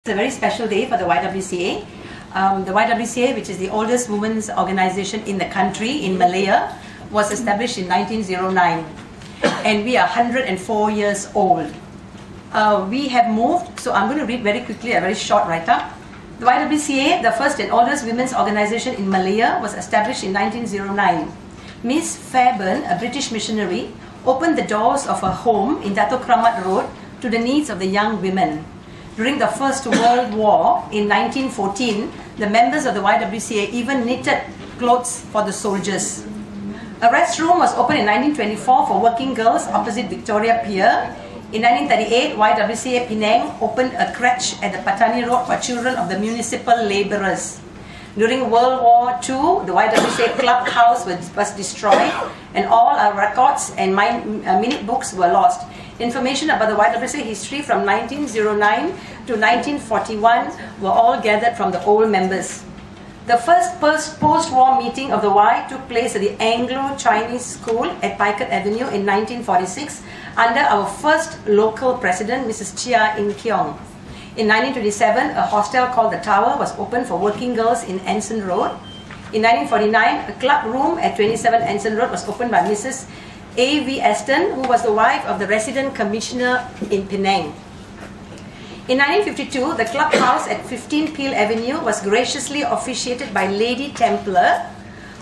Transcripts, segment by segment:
It's a very special day for the YWCA. The YWCA, which is the oldest women's organization in the country, in Malaya, was established in 1909. And we are 104 years old. We have moved, so I'm going to read very quickly a very short write-up. The YWCA, the first and oldest women's organization in Malaya, was established in 1909. Miss Fairbairn, a British missionary, opened the doors of her home in Dato Kramat Road to the needs of the young women. During the First World War in 1914, the members of the YWCA even knitted clothes for the soldiers. A restroom was opened in 1924 for working girls opposite Victoria Pier. In 1938, YWCA Penang opened a crèche at the Patani Road for children of the municipal labourers. During World War II, the YWCA clubhouse was destroyed and all our records and minute books were lost. Information about the YWCA history from 1909 to 1941 were all gathered from the old members. The first post-war meeting of the Y took place at the Anglo-Chinese School at Picard Avenue in 1946 under our first local president, Mrs. Chia In Kiong. In 1927, a hostel called The Tower was opened for working girls in Anson Road. In 1949, a club room at 27 Anson Road was opened by Mrs. A.V. Aston, who was the wife of the resident commissioner in Penang. In 1952, the clubhouse at 15 Peel Avenue was graciously officiated by Lady Templar,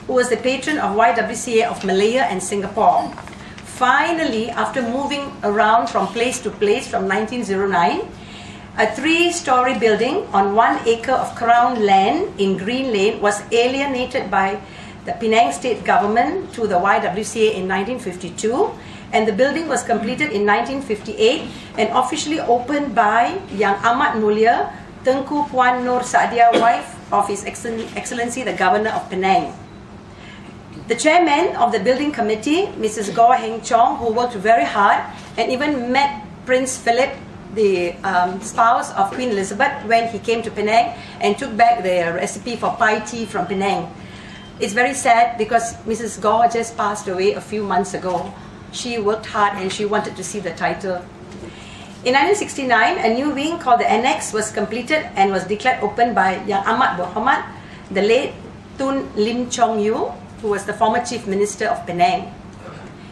who was the patron of YWCA of Malaya and Singapore. Finally, after moving around from place to place from 1909, a 3-story building on 1 acre of Crown land in Green Lane was alienated by the Penang state government to the YWCA in 1952, and the building was completed in 1958 and officially opened by Yang Amat Mulia Tengku Puan Nur Saadia, wife of His Excellency the Governor of Penang. The chairman of the building committee, Mrs. Goh Heng Chong, who worked very hard and even met Prince Philip, the spouse of Queen Elizabeth, when he came to Penang and took back the recipe for pie tea from Penang. It's very sad because Mrs. Goh just passed away a few months ago. She worked hard and she wanted to see the title. In 1969, a new wing called the Annex was completed and was declared open by Yang Amat Berhormat, the late Tun Lim Chong Yu, who was the former Chief Minister of Penang.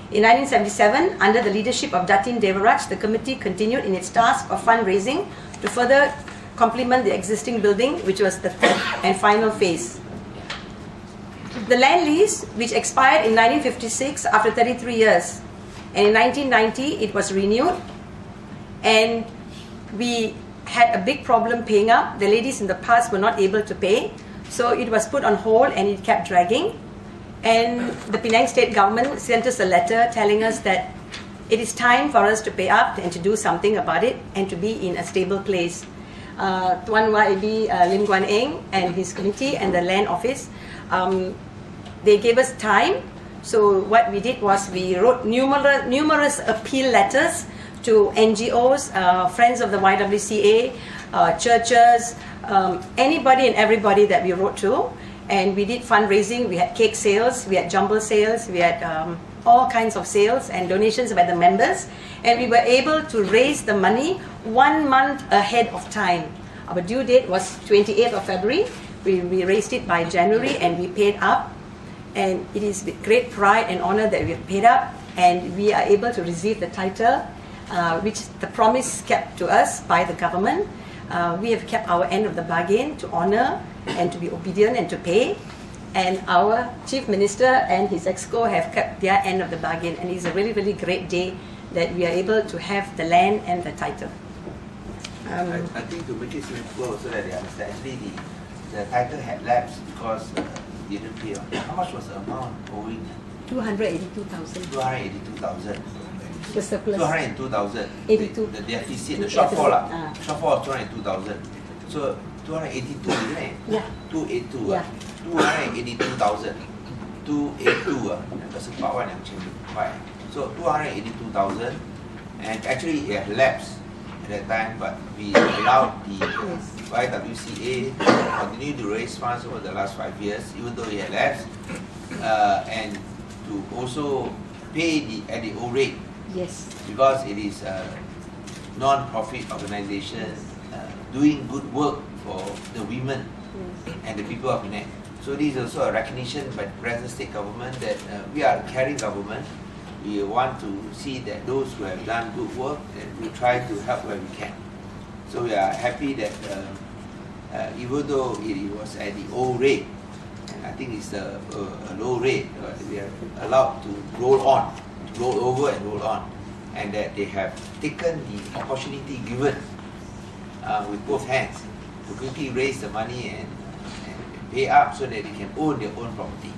In 1977, under the leadership of Datin Devaraj, the committee continued in its task of fundraising to further complement the existing building, which was the third and final phase. The land lease, which expired in 1956 after 33 years, and in 1990 it was renewed, and we had a big problem paying up. The ladies in the past were not able to pay, so it was put on hold and it kept dragging. And the Penang state government sent us a letter telling us that it is time for us to pay up and to do something about it and to be in a stable place. Tuan YB Lim Guan Eng and his committee and the land office, they gave us time. So what we did was we wrote numerous appeal letters to NGOs, friends of the YWCA, churches, anybody and everybody that we wrote to. And we did fundraising. We had cake sales, we had jumble sales, we had all kinds of sales and donations by the members. And we were able to raise the money 1 month ahead of time. Our due date was 28th of February. We raised it by January and we paid up. And it is with great pride and honor that we have paid up. And we are able to receive the title, which the promise kept to us by the government. We have kept our end of the bargain to honor and to be obedient and to pay, and our Chief Minister and his Exco have kept their end of the bargain, and it's a really, really great day that we are able to have the land and the title. I think to make it simple so that they understand, actually the title had lapsed because it didn't pay off. How much was the amount owing? 282,000. 282,000. The surplus. 202,000. 82. The deficit, the shortfall. Shortfall of 202,000. So 282, isn't it? Yeah. 282. Yeah. 282,000. 282. That's about 1,200. So 282,000, and actually it had lapsed at that time, but we allowed the YWCA to continue to raise funds over the last 5 years, even though it had lapsed, and to also pay at the old rate. Yes. Because it is a non-profit organization doing good work for the women and the people of Penang. So this is also a recognition by the present state government that we are a caring government. We want to see that those who have done good work, and we try to help where we can. So we are happy that even though it was at the old rate, and I think it's a low rate, we are allowed to roll over and roll on, and that they have taken the opportunity given with both hands to quickly raise the money and pay up so that they can own their own property.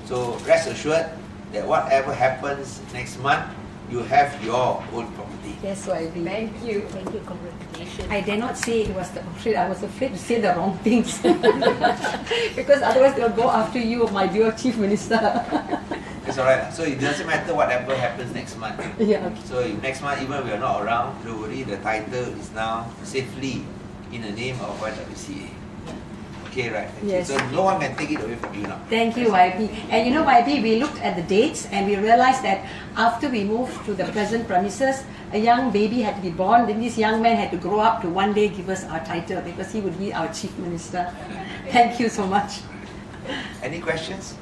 So rest assured that whatever happens next month, you have your own property. Yes, YB. Thank you. Thank you. Congratulations. I dare not say it was the opposite. I was afraid to say the wrong things. Because otherwise they'll go after you, my dear Chief Minister. It's alright. So it doesn't matter whatever happens next month. Yeah, okay. So if next month, even we are not around, don't worry, the title is now safely in the name of YWCA. Okay, right. Thank Yes. you. So no one can take it away from you now. Thank you, YB. And you know, YB, we looked at the dates and we realized that after we moved to the present premises, a young baby had to be born. Then this young man had to grow up to one day give us our title because he would be our Chief Minister. Thank you so much. Any questions?